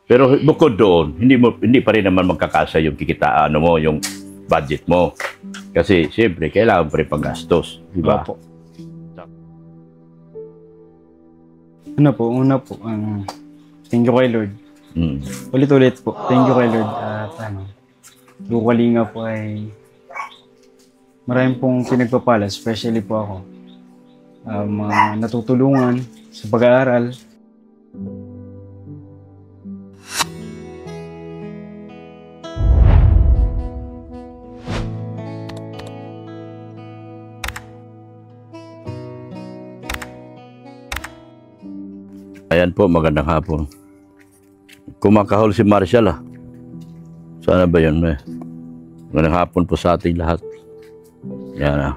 Pero bukod doon, hindi pa rin naman magkakasa yung kikitaan mo, yung budget mo. Kasi siyempre kailangan pa rin panggastos, di ba? Opo. Una po, thank you kay Lord. Ulit-ulit po, thank you kay Lord. At yung Kalinga po ay maraming pong pinagpapala, especially po ako. Natutulungan sa pag-aaral. Ayan po, magandang hapon. Kumakahol si Marshall ah. Sana ba yun? Magandang hapon po sa ating lahat. Yan ah.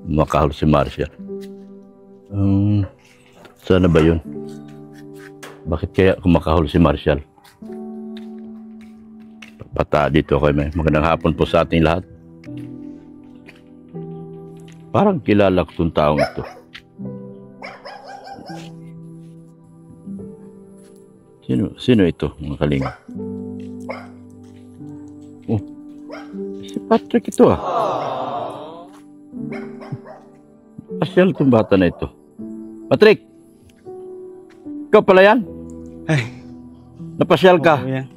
Kumakahol si Marshall. Sana ba yun? Bakit kaya kumakahol si Marshall? Pata dito kay may. Magandang hapon po sa ating lahat. Parang kilala ko itong taong ito. Sino ito, mga Kalinga? Oh, si Patrick ito ah. Pasyal itong bata na ito. Patrick! Ikaw pala yan? Ay. Napasyal ka? Oo, yan.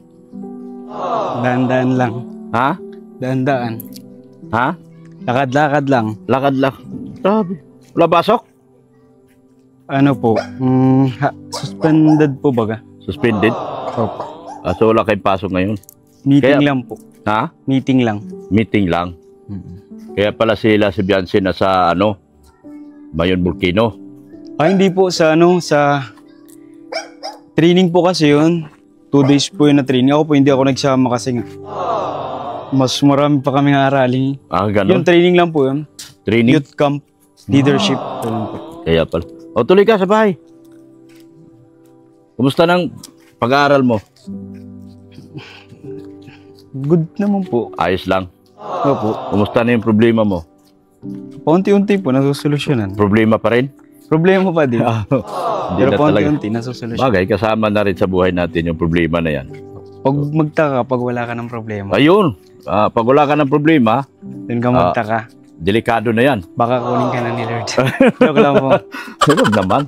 Daan-daan lang. Ha? Daan-daan. Ha? Lakad-lakad lang. Lakad. Grabe. Wala basok? Ano po? Suspended po baga? Suspended? Opo. So wala kayong pasok ngayon? Meeting lang po. Ha? Meeting lang. Meeting lang. Kaya pala sila si Beyonce na sa Mayon Volcano. Hindi po sa sa training po kasi yun. 2 days po yun na training. Ako po hindi ako nagsama kasi nga. Mas marami pa kaming aralin. Ganun? Yung training lang po yun. Training? Youth camp, leadership. Kaya pala. O tuloy ka sa bahay. Kumusta ng pag-aaral mo? Good naman po. Ayos lang. Opo. Kumusta na yung problema mo? Paunti-unti po, nasusolusyonan. Problema pa rin? Problema pa din. Pero paunti-unti, nasusolusyonan. Bagay, kasama na rin sa buhay natin yung problema na yan. Pag magtaka, pag wala ka ng problema. Ayun. Pag wala ka ng problema, doon ka magtaka. Delikado na yan. Baka kunin ka na ni Lord. Joke lang po. Huwag naman.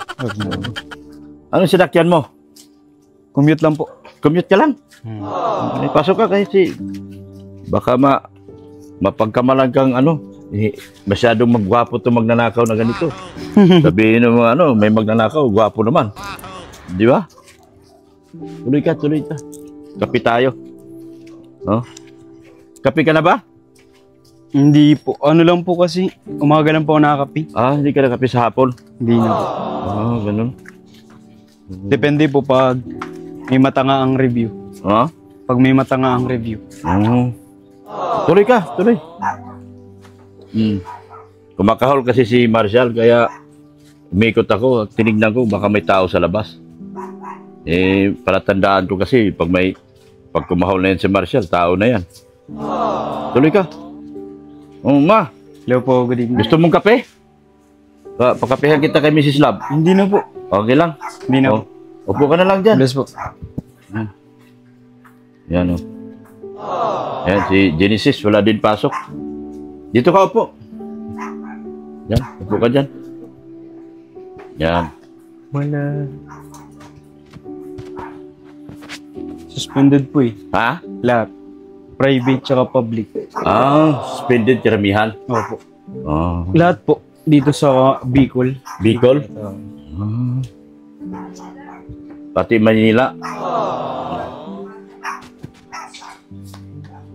Anong sinakyan mo? Commute lang po. Commute ka lang? Pasok ka kasi baka mapagkamalan kang masyadong magwapo to magnanakaw na ganito. Sabihin mo may magnanakaw, gwapo naman. Di ba? Tuloy ka. Kape tayo. Kape ka na ba? Hindi po. Ano lang po kasi, umaga lang po ako nakakape. Hindi ka nakape sa hapon? Hindi na po. Ganun. Depende po pag may matanga ang review. Pag may matanga ang review. Tuloy ka. Kumakahol kasi si Marshall, kaya umikot ako, tinignan ko, baka may tao sa labas. Palatandaan ko kasi, pag kumahol na yan si Marshall, tao na yan. Tuloy ka. Ma. Hello po, good evening. Gusto mong kape? Pakapehan kita kay Mrs. Love. Hindi na po. Okay lang? Hindi na po. Upo ka na lang dyan. Bless po. Yan Yan, si Genesis, wala din pasok. Dito ka upo. Yan, upo ka dyan. Yan. Wala. Suspended po eh. Ha? Lahat. Private tsaka public. Suspended karamihan. Opo. Lahat po. Dito sa Bicol. Bicol? Pati Manila.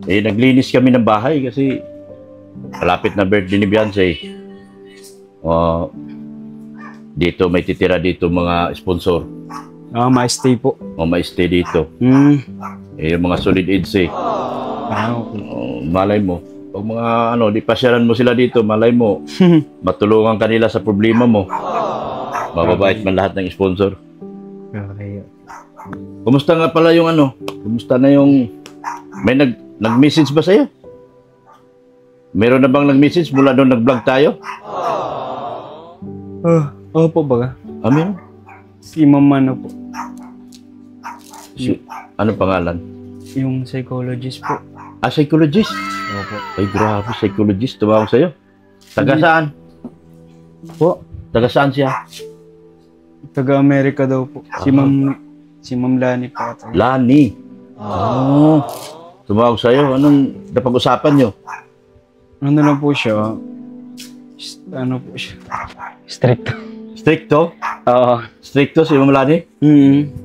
Naglinis kami ng bahay kasi malapit na birthday ni Beyonce. Dito may titira dito mga sponsor. Ma-stay po. Ma-stay dito. Yung mga solid aids Okay. Malay mo. Pag mga di pasyaran mo sila dito, malay mo, matulungan kanila sa problema mo. Mababait man lahat ng sponsor. Okay. Kumusta nga pala yung Kumusta na yung... May nag-message ba sa'yo? Meron na bang nag-message mula doon nag-vlog tayo? Opo baga. Meron? Si Mama po. Ano pangalan? Yung psychologist po. Ah, psychologist? Opo. Ay, grabe, psychologist. Tumawag sa'yo. Taga saan? Po, Taga saan siya? taga-Amerika daw po. Si Ma'am Lani po. Lani. Oh. Tumawag sa'yo. Anong napag-usapan nyo? Ano lang po siya? Ano po siya? Strict. Stricto? Oo. Stricto si Ma'am Lani?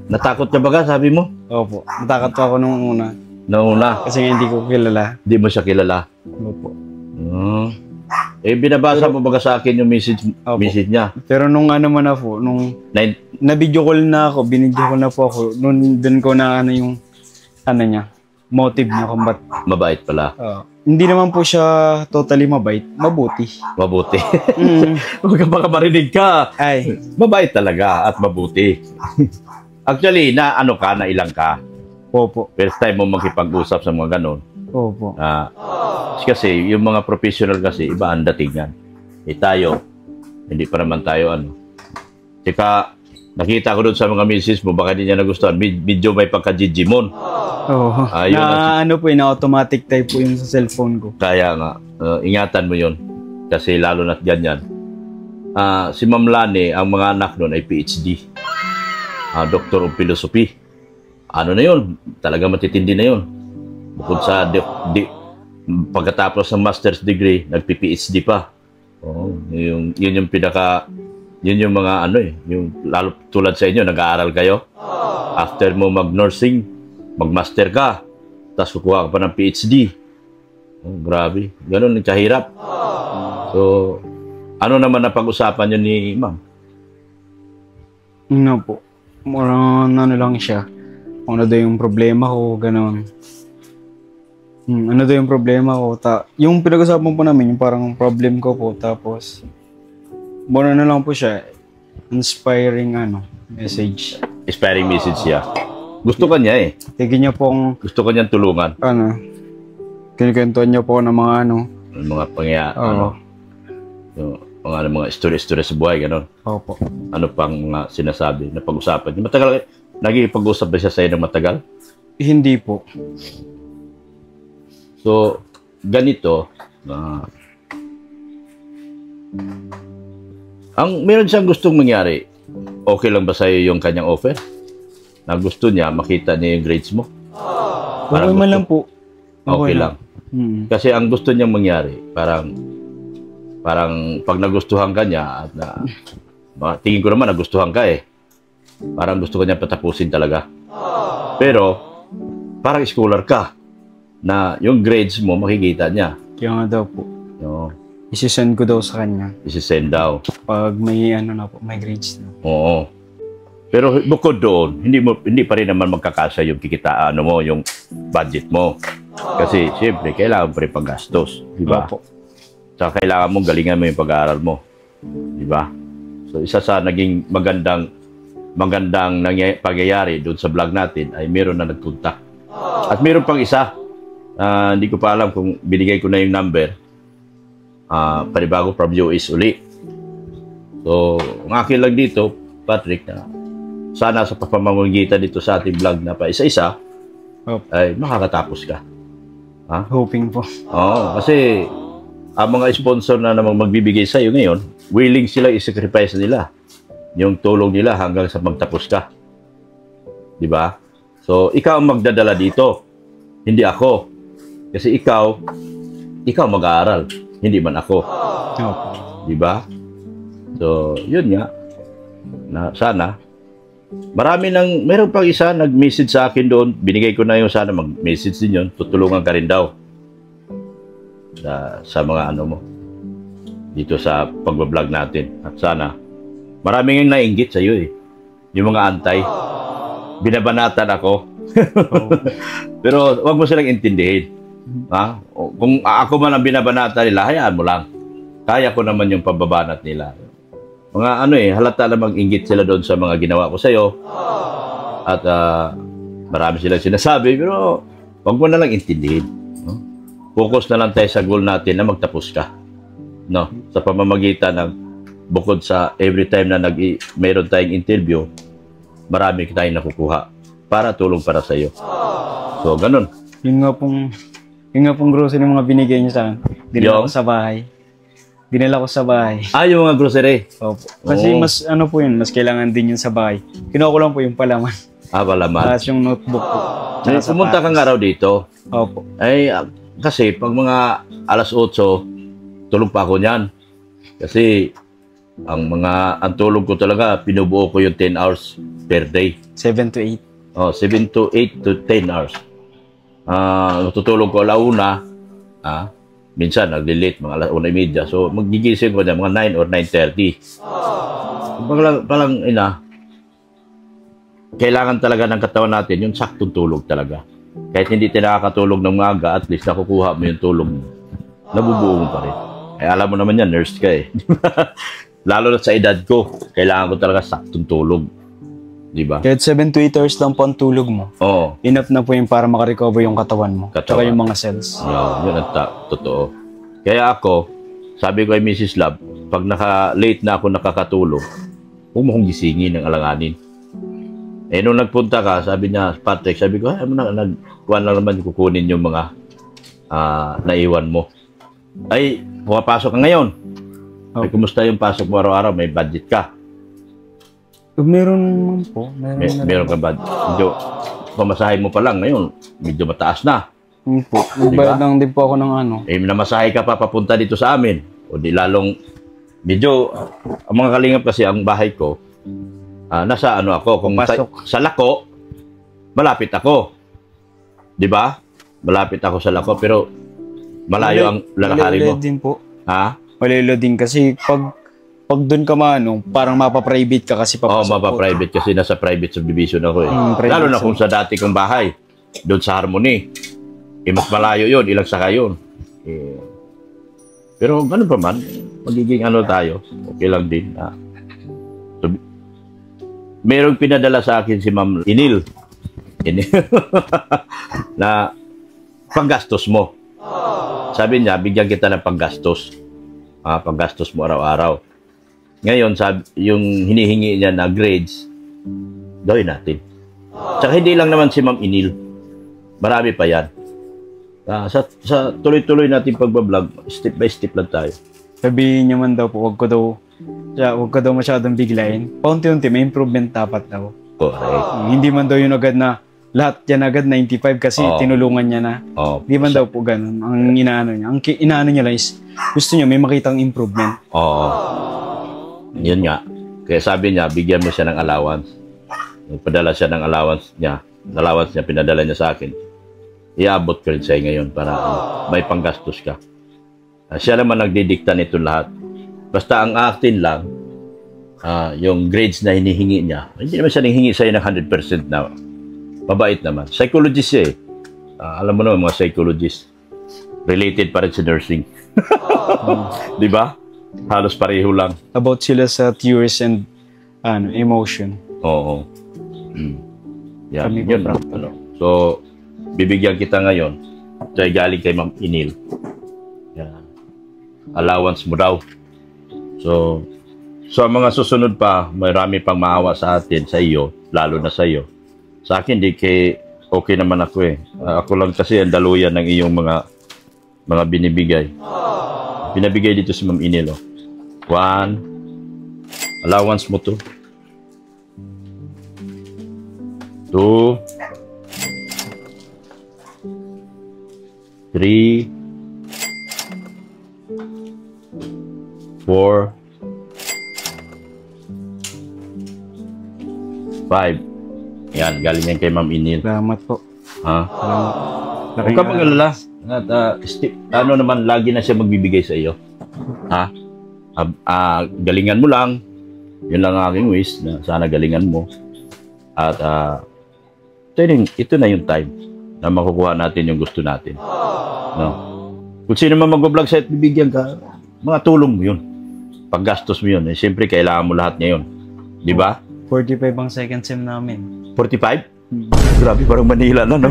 Natakot ka ba ka, sabi mo? Opo. Natakot po ako nung una. Nauna. Kasi nga hindi ko kilala. Hindi mo siya kilala. Opo. Oh. Eh, binabasa mo baga sa akin yung message niya. Pero nung ano man na po, nung Nine, na-video call na ako, binidyo call na po ako, nung dun ko na ano yung, ano niya, motive niya kung ba't. mabait pala. Hindi naman po siya totally mabait, mabuti. Mabuti. Mm. Huwag ka baka marinig ka. Ay, Mabait talaga at mabuti. Actually, na ano ka, na ilang ka. opo. First time mo makipag-usap sa mga ganon. Opo. Kasi yung mga professional kasi, iba ang dating yan. Eh tayo, hindi pa naman tayo ano. Tsaka, nakita ko doon sa mga misis mo, baka hindi niya nagustuhan. Medyo may pagka-jijimon. Oo. Ayun Na ano po, na-automatic type po yung sa cellphone ko. Kaya nga, ingatan mo yon. Kasi lalo na't ganyan. Si Ma'am Lani, ang mga anak nun ay PhD. Doctor of Philosophy. Ano na yun? Talaga matitindi na yun. Bukod sa pagkatapos ng master's degree, nagpi-PhD pa. Yun yung pinaka, yun yung mga ano yung lalo tulad sa inyo, nag-aaral kayo. After mo mag-nursing, mag-master ka, tapos kukuha ka pa ng PhD. Grabe. Ganun yung kahirap. So, ano naman na pag-usapan yun ni Ma'am? Ano po, ano lang siya. Ano daw yung problema ko, gano'n. Ano daw yung problema ko. Yung pinag-usapan po namin, yung parang problem ko po. Tapos, muna na lang po siya. Inspiring message. Inspiring message siya. Gusto ka niya eh. Tigin niya pong, Gusto ka niyang tulungan. kinikentuan niya po ng mga Yung mga pangyayari. Yung mga story-story sa buhay, gano'n. Opo. Ano pang mga sinasabi na pag-usapan niyo? Matagal, naging-pag-usap ba siya sa'yo ng matagal? Hindi po. So, ganito, meron siyang gustong mangyari. Okay lang ba sa'yo yung kanyang offer? Na gusto niya, makita niya yung grades mo? Okay man lang po. Okay lang. Kasi ang gusto niyang mangyari, parang pag nagustuhan ka niya, at tingin ko naman nagustuhan ka eh. Parang gusto ko niya patapusin talaga. Pero, parang scholar ka, na yung grades mo makikita niya. Kaya nga daw po. No? Isisend ko daw sa kanya. Isisend daw. Pag may may grades na. Oo. Pero bukod doon, hindi pa rin naman magkakasya yung kikitaan mo, yung budget mo. Kasi siyempre, kailangan pa rin paggastos. Di ba? Opo. Saka kailangan mong galingan mo yung pag-aaral mo. Di ba? So isa sa naging magandang pangyayari doon sa vlog natin ay meron na nagpunta. At meron pang isa. Hindi ko pa alam kung binigay ko na yung number. Panibago from US uli. So, ang akin lang dito, Patrick, sana sa pamamagitan dito sa ating vlog na pa isa-isa, ay makakatapos ka. Hoping po. Oo, kasi ang mga sponsor na namang magbibigay sa iyo ngayon, willing sila i-sacrifice nila yung tulong nila hanggang sa magtapos ka. Di ba? So, ikaw ang magdadala dito. Hindi ako. Kasi ikaw mag-aaral. Hindi man ako. Di ba? So, yun nga. Na sana. Meron pang isa nag-message sa akin doon. Binigay ko na yung sana mag-message din yun. Tutulungan ka rin daw. Sa mga ano mo. Dito sa pag-vlog natin. At sana. Maraming yung nainggit sa iyo eh. Yung mga antay. Binabanatan ako. Pero wag mo silang intindihin. Kung ako man ang binabanatan nila, hayaan mo lang. Kaya ko naman yung pababanat nila. Mga halata na mag-inggit sila doon sa mga ginawa ko sa'yo. At marami silang sinasabi, pero wag mo na lang intindihin. Focus na lang tayo sa goal natin na magtapos ka. No? Sa pamamagitan ng bukod sa every time na mayroon tayong interview, marami tayong nakukuha. para tulong para sa iyo. So, ganun. Yun nga pong grocery yung mga binigay niyo sa akin. Dinala ko sa bahay. Dinala ko sa bahay. Yung mga grocery. Opo. Kasi mas ano po yun, mas kailangan din yun sa bahay. Kinuha ko lang po yung palaman. Palaman. Tapos yung notebook po. Pumunta kang araw dito. Opo. Kasi pag mga alas 8, tulog pa ako niyan. Kasi ang tulog ko talaga, pinubuo ko yung 10 hours per day. 7 to 8. 7 to 8 to 10 hours. Tutulog ko alauna. Minsan, nag-delete mga alas 1:30. So, magigising ko na mga 9 or 9:30. Palang kailangan talaga ng katawan natin yung saktong tulog talaga. Kahit hindi tayo nakakatulog ng maaga, at least nakukuha mo yung tulog mo. Nabubuo mo pa rin. Alam mo naman yan, nurse ka eh. Lalo na sa edad ko, kailangan ko talaga saktong tulog. Diba? Kahit 7 to 8 hours lang po ang tulog mo. Oo. Enough na po yung para makarecover yung katawan mo. Tsaka yung mga cells. Yun ang totoo. Kaya ako, sabi ko kay Mrs. Love, pag late na ako nakakatulog, huwag mo kong gisingin ng alanganin. Nung nagpunta ka, sabi niya, Patrick, sabi ko, nagkuhan lang naman kukunin yung mga naiwan mo. Pumapasok ka ngayon. Okay. Kumusta yung pasok mo araw-araw? May budget ka? Meron naman po. Meron ka budget. Medyo, pamasahe mo pa lang ngayon, medyo mataas na. Po. Nagbayad lang din po ako ng namasahe ka pa papunta dito sa amin. O di lalong, medyo, ang mga kalingap kasi, ang bahay ko, nasa ako, kung sa Lako, malapit ako. Di ba? Malapit ako sa Lako, pero malayo ang lalakari mo. Malilo din po. Malilo din kasi pag doon ka parang mapa-private ka kasi papasok. Mapa-private kasi nasa private subdivision ako eh. Lalo na kung sa dati kong bahay, doon sa Harmony. Mas malayo yun, ilang saka yun. Pero ganun pa man, magiging tayo, okay lang din. So, merong pinadala sa akin si Ma'am Inil. Na panggastos mo. Sabi niya, bigyan kita ng panggastos. Panggastos mo araw-araw. Ngayon, yung hinihingi niya na grades, gawin natin. Tsaka hindi lang naman si Ma'am Inil. Marami pa yan. Sa tuloy-tuloy natin pagbablog, step by step lang tayo. Sabihin niya man daw po, wag ko daw masyadong biglayin. Paunti-unti, may improvement dapat daw. Correct. Hindi man daw yung agad na, lahat yan agad 95 kasi tinulungan niya na. Hindi man daw po ganun. Ang inaano niya. Ang inaano niya lang is, gusto niya may makitang improvement. Yun nga. Kaya sabi niya, bigyan mo siya ng allowance. Nagpadala siya ng allowance niya. Allowance niya, pinadala niya sa akin. Iabot ko rin sa'yo ngayon para may panggastos ka. Siya naman nagdidikta nito lahat. Basta ang akin lang, yung grades na hinihingi niya, hindi naman siya nanghingi sa'yo ng 100% na mabait naman. Psychologist siya eh. Alam mo naman mga psychologist. Related pa rin sa nursing. Di ba? Halos pareho lang. About sila sa tears and emotion. Oo. Yan. Yun. So, bibigyan kita ngayon. Ito ay galing kay Ma'am Inil. Yan. Allowance mo daw. So, sa mga susunod pa, marami pang maawa sa atin, sa iyo, lalo na sa iyo. Sa akin, okay naman ako eh. Ako lang kasi ang daluyan ng iyong mga binibigay. Binabigay dito si Ma'am Inil. 1, allowance mo to. 2, 3, 4, 5. Yan, galing yan kay Ma'am Inil. Salamat po. Huwag ka mag-alala. Ano naman, lagi na siya magbibigay sa iyo. Galingan mo lang. Yun lang ang aking wish, na sana galingan mo. At ito na yung time na makukuha natin yung gusto natin. No? Kung sino man mag-vlog sa'yo at bibigyan ka, mga tulong mo yun. Paggastos mo yun. Siyempre, kailangan mo lahat ngayon. Di ba? 45 ang second sem namin. 45? Grabe, parang Manila na, no?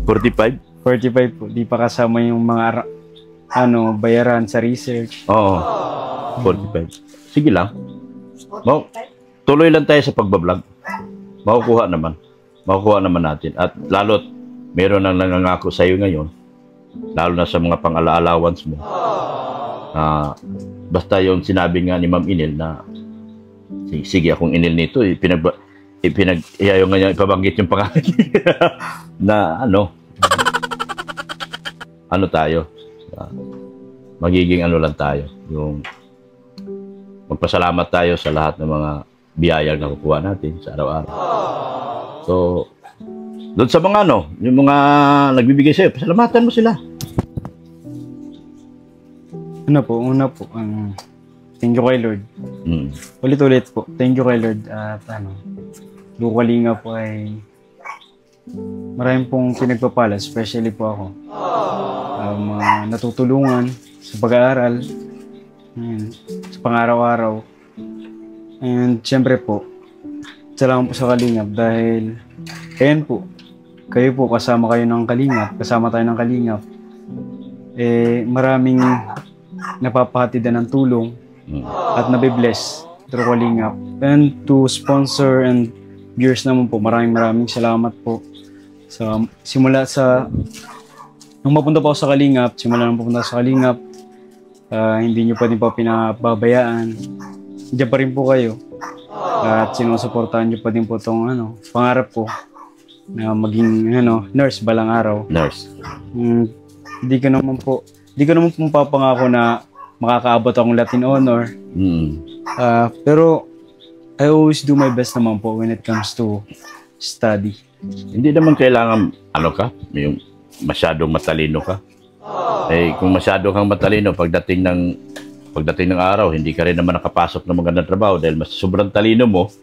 45? 45 po. Di pa kasama yung mga bayaran sa research. Oo. 45. Sige lang. Tuloy lang tayo sa pagbablog. Makukuha naman. makukuha naman natin. At lalo't meron nang nangangako sa iyo ngayon, lalo na sa mga pang-allowance mo. Basta yung sinabi nga ni Ma'am Inil na sige akong Inil nito, ayaw nga niya ipabanggit yung pangalan na ano tayo, magiging ano lang tayo, yung magpasalamat tayo sa lahat ng mga biyayang nakukuha natin sa araw-araw. So, doon sa mga yung mga nagbibigay sa'yo, pasalamatan mo sila. Una po, thank you kay Lord. Ulit-ulit po, thank you kay Lord. At Lukalinga po ay maraming pong pinagpapala, especially po ako. Natutulungan sa pag-aaral, sa pang-araw-araw. And syempre po, salamat po sa Kalingap dahil ayan po, kayo po, kasama kayo ng Kalingap, kasama tayo ng Kalingap. Maraming napapahatidan ng tulong at nabibless through Kalingap. And to sponsor and viewers naman po, maraming salamat po. Simula nung mapunta po ako sa Kalingap, hindi nyo pa din po pinababayaan. Diyan pa rin po kayo. At sinusuportahan nyo pa din po itong pangarap ko na maging nurse balang araw. Nurse. Hindi ko naman po mapapangako na makakaabot akong Latin honor. Pero I always do my best naman po when it comes to study. Hindi naman kailangan yung masyadong matalino ka. Kung masyado kang matalino, pagdating ng araw, hindi ka rin naman nakapasok ng magandang trabaho dahil mas sobrang talino mo,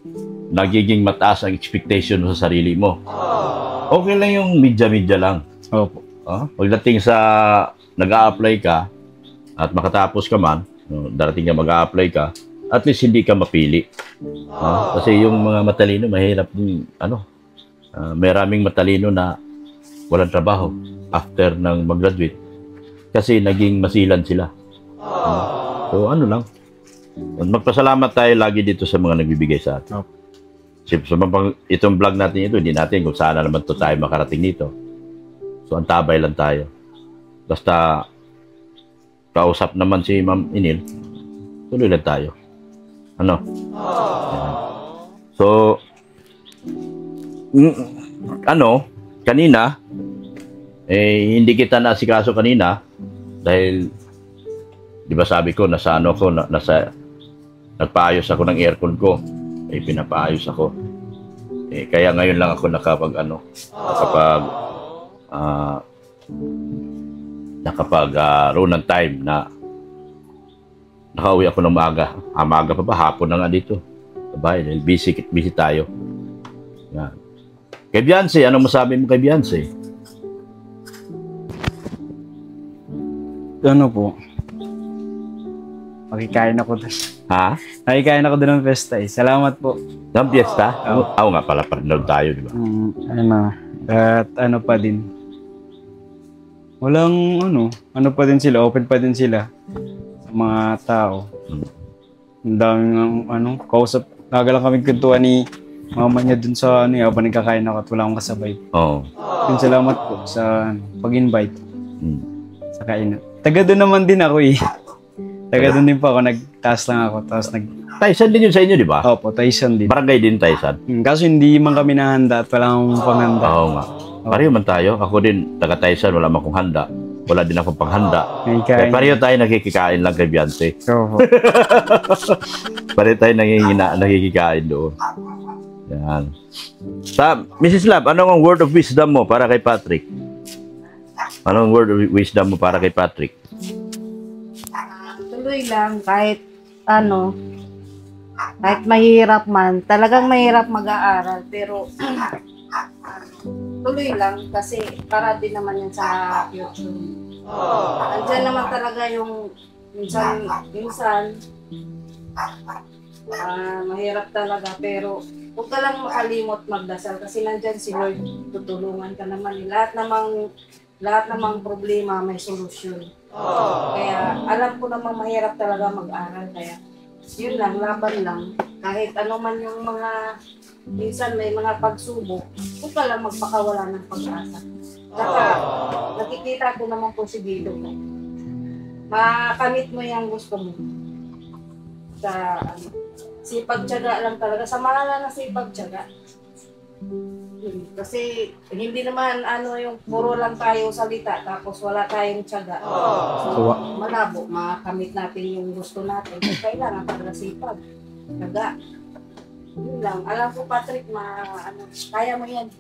nagiging mataas ang expectation mo sa sarili mo. Okay lang yung media-media lang. Opo. Pagdating sa nag-a-apply ka at makatapos ka man, darating ka mag-a-apply ka, at least hindi ka mapili. Kasi yung mga matalino, mahirap din, maraming matalino na walang trabaho after ng mag-graduate kasi naging masilan sila. So magpasalamat tayo lagi dito sa mga nagbibigay sa atin. So, itong vlog natin ito, hindi natin kung saan naman to tayo makarating dito. So antabay lang tayo. Basta kausap naman si Ma'am Inil, tuloy lang tayo. So kanina hindi kita naasikaso kanina dahil di ba sabi ko nagpaayos ako ng aircon ko, pinapaayos ako, kaya ngayon lang ako nakapagroon ng time na nakauwi ako ng maaga pa ba, hapon na nga dito sa bahay dahil busy tayo. Yan. Kay Beyonce, anong masabi mo kay Beyonce? Makikain ako doon. Ha? Makikain ako doon ng festa Salamat po. Ng fiesta? Oo nga pala, parang tayo, di ba? At pa din. Walang pa din sila, open pa din sila sa mga tao. Ang daming kausap. Naga lang kami kwentuhan ni mama niya dun sa habang nagkakain ako at wala akong kasabay. Salamat po sa pag-invite sa kainan. Taga doon naman din ako Taga doon din po ako, nagtaas lang ako. Tapos Taysan din yun sa inyo, di ba? Opo, Taysan din. Barangay din Taysan. Kaso hindi man kami nahanda at wala akong panghanda. Oo nga. Pareho man tayo. Ako din, taga Taysan, wala man akong handa. Wala din akong panghanda. Pareho tayo nakikikain lang kay Beyonce. Opo. Pareho tayo nakikikain doon. Yan. Mrs. Lab, anong word of wisdom mo para kay Patrick? Anong word of wisdom mo para kay Patrick? Tuloy lang kahit mahirap man, talagang mahirap mag-aaral, pero tuloy lang kasi para din naman yan sa future. Andiyan naman talaga yung minsan mahirap talaga, pero huwag ka lang makalimot magdasal kasi nandyan si Lord, tutulungan ka naman. Lahat namang problema may solusyon. Kaya alam ko namang mahirap talaga mag-aral, kaya yun lang, laban lang. kahit ano man yung mga, minsan may mga pagsubok, huwag ka lang magpakawala ng pag-asa. Saka, nakikita ko naman posibilyo mo. Makamit mo yung gusto mo. Sa, sipag-tiyaga lang talaga. Sa mahal na sipag-tiyaga. Kasi hindi naman yung puro lang tayo salita tapos wala tayong tiyaga. So, malabo, makamit natin yung gusto natin. Kailangan talaga sipag. Tiyaga. Yun lang. Alam ko, Patrick, kaya mo yan.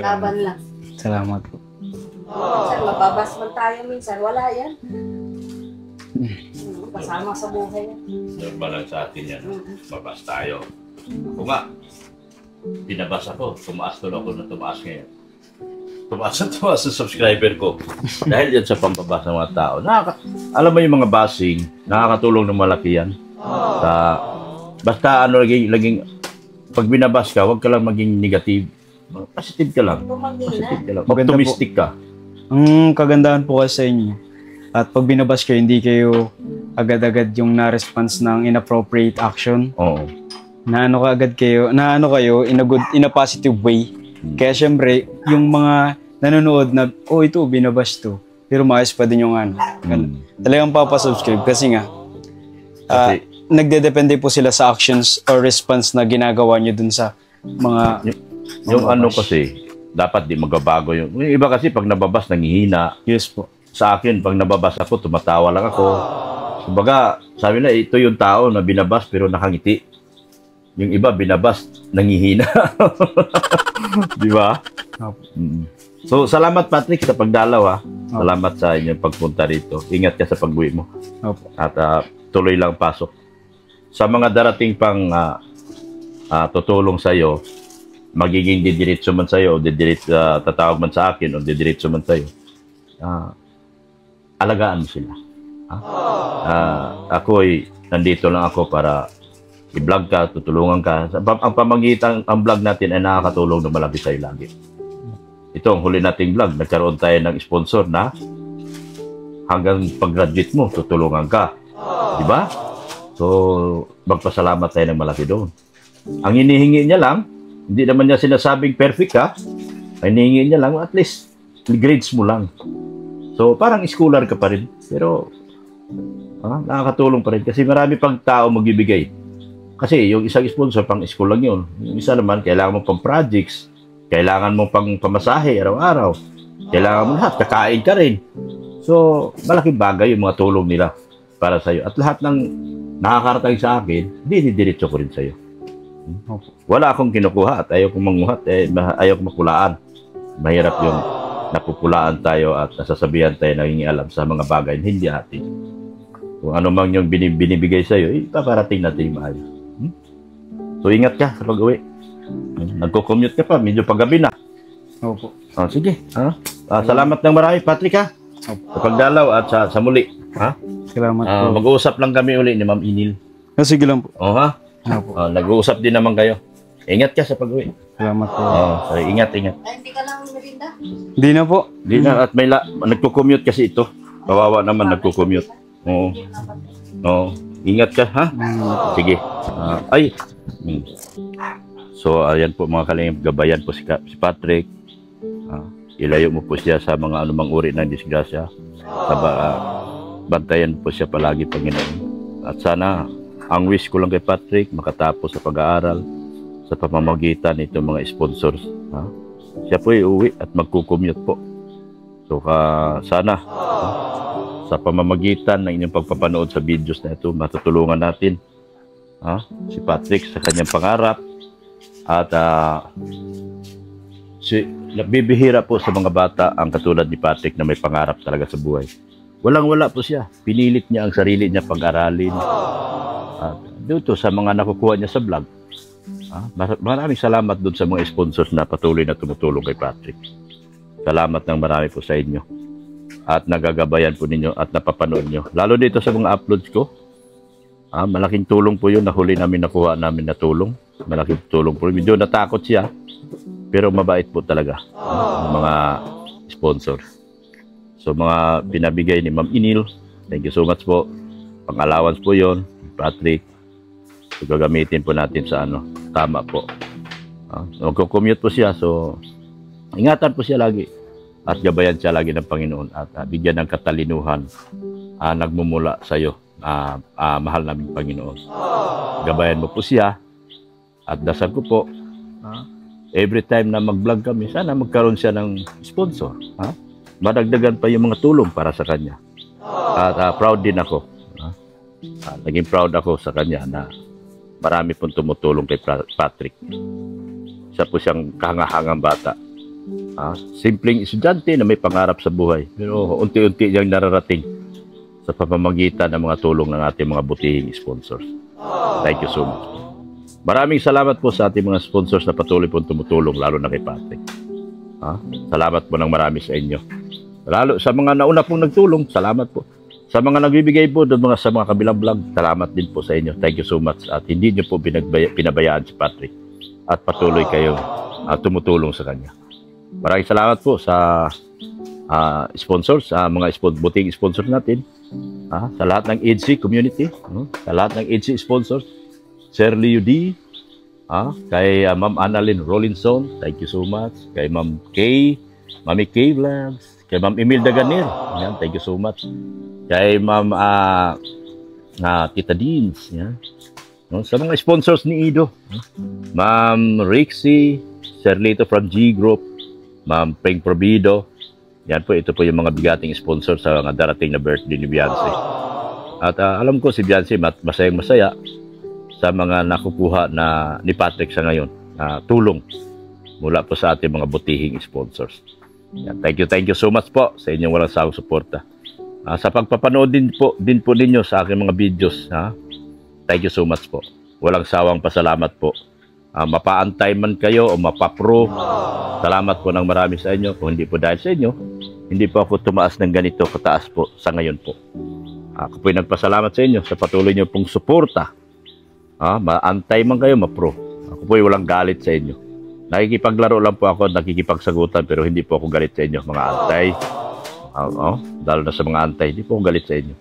Laban lang. Salamat po. Minsan, mababas man tayo minsan. Wala yan. Kasama sa buhay yan. Normal lang sa atin yan. Mabas tayo. Ako nga, pinabas ako. Tumaas tuloy ako na tumaas ngayon. Tumaas sa subscriber ko. Dahil yan sa pampabas ng mga tao. Alam mo yung mga basing, nakakatulong ng malaki yan. Basta laging pag binabas ka, huwag ka lang maging negative. Positive ka lang. Positive ka lang. Optimistic ka. Ang kagandahan po kasi sa inyo, at pag binabas kayo, hindi kayo agad-agad yung na-response ng inappropriate action. Oo. Naano kayo in a positive way. Kaya syempre, yung mga nanonood na, ito, binabas to. Pero maayos pa din yung Talagang papasubscribe kasi nga, nagdedepende po sila sa actions or response na ginagawa nyo dun sa mga... Yung kasi, dapat di magbabago yung iba kasi pag nababas, nangihina. Yes po. Sa akin, pag nababas ako, tumatawa lang ako. Kumbaga, sabi na, ito yung tao na binabas pero nakangiti. Yung iba, binabas, nangihina. Di ba? So, salamat Patrick sa pagdalaw. Salamat sa inyong pagpunta rito. Ingat ka sa pag-uwi mo. At tuloy lang pasok. Sa mga darating pang tutulong sa'yo, magiging didiretso man sa'yo, o tatawag man sa akin, o didiretso man sa'yo, alagaan mo sila. Ako'y nandito lang ako para i-vlog ka, tutulungan ka. Ang pamagitan, ang vlog natin ay nakakatulong na malaki sa'yo lagi. Ito, ang huli nating vlog, nagkaroon tayo ng sponsor na hanggang pag-graduate mo, tutulungan ka. Diba? So, magpasalamat tayo ng malaki doon. Ang hinihingi niya lang, hindi naman niya sinasabing perfect ka, ang hinihingi niya lang, at least, grades mo lang. So, parang scholar ka pa rin. Pero, nakakatulong pa rin. Kasi marami pang tao magbibigay. Kasi yung isang sponsor, pang school lang yun. Yung isa naman, kailangan mo pang projects. Kailangan mo pang pamasahe araw-araw. Kailangan mo lahat. Kakain ka rin. So, malaking bagay yung mga tulong nila para sa'yo. At lahat ng nakakarating sa akin, dinidiretso ko rin sa'yo. Wala akong kinukuha at ayaw kong manguhat. Ayaw kong makulaan. Mahirap yung napupulaan tayo at nasasabihan tayo nangingialam sa mga bagay na hindi atin. Kung ano man yung binibigay sa'yo, paparating natin yung maayos. So, ingat ka sa pag-uwi. Nagko-commute ka pa, medyo paggabi na. Opo. Sige. Salamat ng marami, Patrick, sa pagdalaw at sa muli. Salamat po. Mag-uusap lang kami uli ni Ma'am Inil. Sige lang po. Nag-uusap din naman kayo. Ingat ka sa pag-uwi. Salamat po. Ingat. Hindi ka lang merinda? Hindi na po. Hindi na. At may nagko-commute kasi ito. Kawawa naman nagko-commute. Oo. Ingat ka, ha? Sige. So, ayan po mga kalingap, gabayan po si Patrick. Ilayo mo po siya sa mga anumang uri ng disgrasya. Bantayan po siya palagi, Panginoon. At sana, ang wish ko lang kay Patrick, makatapos sa pag-aaral sa pamamagitan nitong mga sponsors. Siya po iuwi at magkukommute po. So, sana, sa pamamagitan ng inyong pagpapanood sa videos na ito, matutulungan natin si Patrick sa kanyang pangarap. At bibihira po sa mga bata ang katulad ni Patrick na may pangarap talaga sa buhay. Walang-wala po siya. Pinilit niya ang sarili niya pag-aralin. Dito sa mga nakukuha niya sa vlog. Maraming salamat doon sa mga sponsors na patuloy na tumutulong kay Patrick. Salamat ng marami po sa inyo. At nagagabayan po ninyo at napapanood nyo. Lalo dito sa mga uploads ko. Malaking tulong po yun na huli nakuha namin na tulong. Malaking tulong po. Medyo natakot siya. Pero mabait po talaga mga sponsor. So mga pinabigay ni Ma'am Inil. Thank you so much po. Pang-allowance po yon, Patrick. So, gagamitin po natin sa ano, tama po. Magko-commute po siya, so ingatan po siya lagi at gabayan siya lagi ng Panginoon at bigyan ng katalinuhan nagmumula sa iyo, mahal naming Panginoon. Gabayan mo po siya at dasal ko po, every time na mag-vlog kami, sana magkaroon siya ng sponsor. Madagdagan pa yung mga tulong para sa kanya. At proud din ako. Naging proud ako sa kanya na marami pong tumutulong kay Patrick. Isa po siyang kahangahangang bata. Simpleng estudyante na may pangarap sa buhay. Pero unti-unti niyang nararating sa pamamagitan ng mga tulong ng ating mga butihing sponsors. Thank you so much. Maraming salamat po sa ating mga sponsors na patuloy pong tumutulong, lalo na kay Patrick. Salamat po ng marami sa inyo. Lalo sa mga nauna pong nagtulong, salamat po. Sa mga nagbibigay po doon sa mga kabilang vlog, salamat din po sa inyo. Thank you so much. At hindi niyo po pinabayaan si Patrick. At patuloy kayong tumutulong sa kanya. Maraming salamat po sa sponsors, sa mga buting sponsors natin. Sa lahat ng EDC community, sa lahat ng EDC sponsors, Sir Leo D, kay Ma'am Annalyn Rollinson, thank you so much. Kay Ma'am Kay, Mami Kay Vlogs, kay Ma'am Imelda Ganir, yan, thank you so much. Kay Ma'am Tita Deans, yan. Sa mga sponsors ni Ido, Ma'am Rixie, Sir Lito from G Group, Ma'am Peng Probido, yan po, ito po yung mga bigating sponsor sa mga darating na birthday ni Beyonce. At alam ko si Beyonce masayang masaya sa mga nakukuha na ni Patrick sa ngayon, tulong mula po sa ating mga butihing sponsors. Yan, thank you so much po sa inyong walang sawang suporta. Sa pagpapanood din po ninyo sa aking mga videos, thank you so much po. Walang sawang pasalamat po. Mapaantay man kayo o mapapro, salamat po ng marami sa inyo. Kung hindi po dahil sa inyo, hindi po ako tumaas ng ganito kataas po sa ngayon po. Ako po ay nagpasalamat sa inyo sa patuloy niyo pong suporta. Maantay man kayo, mapro. Ako po ay walang galit sa inyo. Nakikipaglaro lang po ako, nakikipagsagutan, pero hindi po ako galit sa inyo, mga antay. Dahil na sa mga antay, hindi po ako galit sa inyo.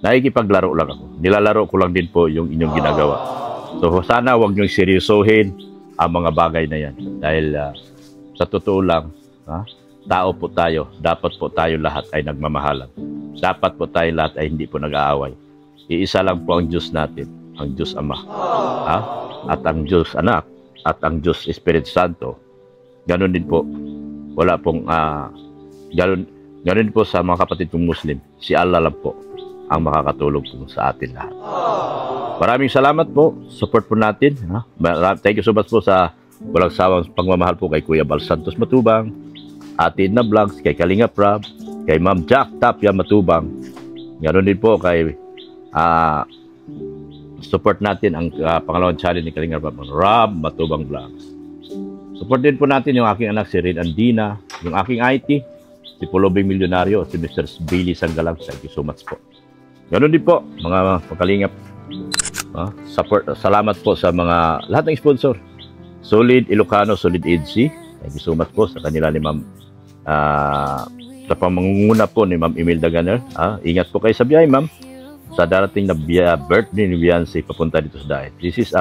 Nakikipaglaro lang ako. Nilalaro ko lang din po yung inyong ginagawa. So sana huwag niyong seryosohin ang mga bagay na yan. Dahil sa totoo lang, tao po tayo. Dapat po tayo lahat ay nagmamahalan. Dapat po tayo lahat ay hindi po nag-aaway. Iisa lang po ang Diyos natin, ang Diyos Ama. At ang Diyos Anak, at ang Diyos Espiritu Santo. Ganon din po. Wala pong, ganon po sa mga kapatid kong Muslim. Si Allah lang po ang makakatulong po sa atin lahat. Maraming salamat po. Support po natin. Thank you so much po sa walang sawang pagmamahal po kay Kuya Bal Santos Matubang, Ate Edna Vlogs, kay Kalinga Prab, kay Ma'am Jack Tapia Matubang. Ganoon din po kay support natin ang pangalawang channel ni Kalinga Prab, Rob Matubang Vlogs. Support din po natin yung aking anak si Rin Andina, yung aking IT, si Pulobing Milyonaryo, si Mr. Billy Sanggalang. Thank you so much po. Ganoon din po mga Kalingap. Salamat po sa mga lahat ng sponsor. Solid Ilocano, Solid EDC. Thank you so much po sa kanila ni Ma'am sa pamangunguna po ni Ma'am Imelda Ganner. Ingat po kayo sa biyahe, Ma'am. Sa darating na birthday ni Beyonce papunta dito sa Daet. This is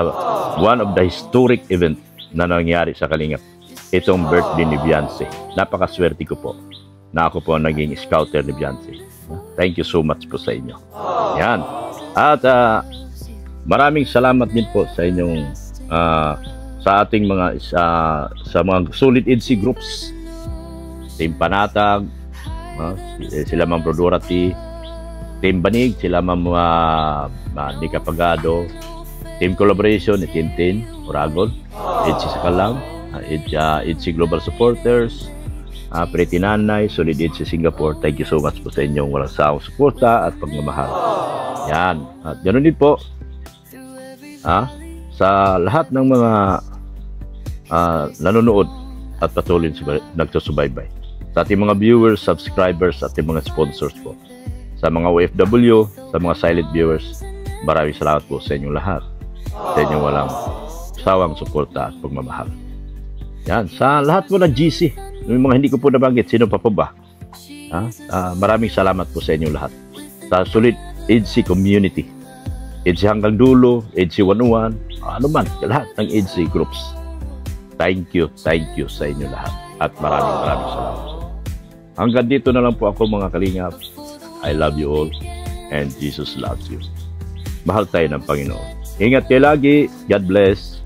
one of the historic event na nangyari sa Kalingap. Itong birthday ni Beyonce. Napakaswerte ko po na ako po naging scouter ni Beyonce. Thank you so much po sa inyo. Yan. At maraming salamat din po sa inyong sa ating mga sa mga solid EDC groups. Team Panatag, sila Ma'am Brodorati, Team Banig, sila Ma'am Nika Pagado, Team Collaboration ni Tintin, Oragon, EDC Sakalam, EDC Global Supporters, Pretty Nanay, Solid EDC Singapore. Thank you so much po sa inyong walang sawang suporta at pagmamahal. Yan. At ganoon din po sa lahat ng mga nanonood at patuloy nagsusubaybay. Sa ating mga viewers, subscribers, at ating mga sponsors po. Sa mga OFW, sa mga silent viewers, maraming salamat po sa inyong lahat. Sa inyong walang sawang suporta at pagmamahal. Yan. Sa lahat po ng GC, yung mga hindi ko po nabanggit, sino pa po ba? Maraming salamat po sa inyong lahat. Sa Solid EDC Community. EDSI hanggang dulo, EDSI 101, ano man, lahat ng EDSI groups. Thank you sa inyo lahat. At maraming salamat. Hanggang dito na lang po ako mga kalingap. I love you all and Jesus loves you. Mahal tayo ng Panginoon. Ingat kayo lagi. God bless.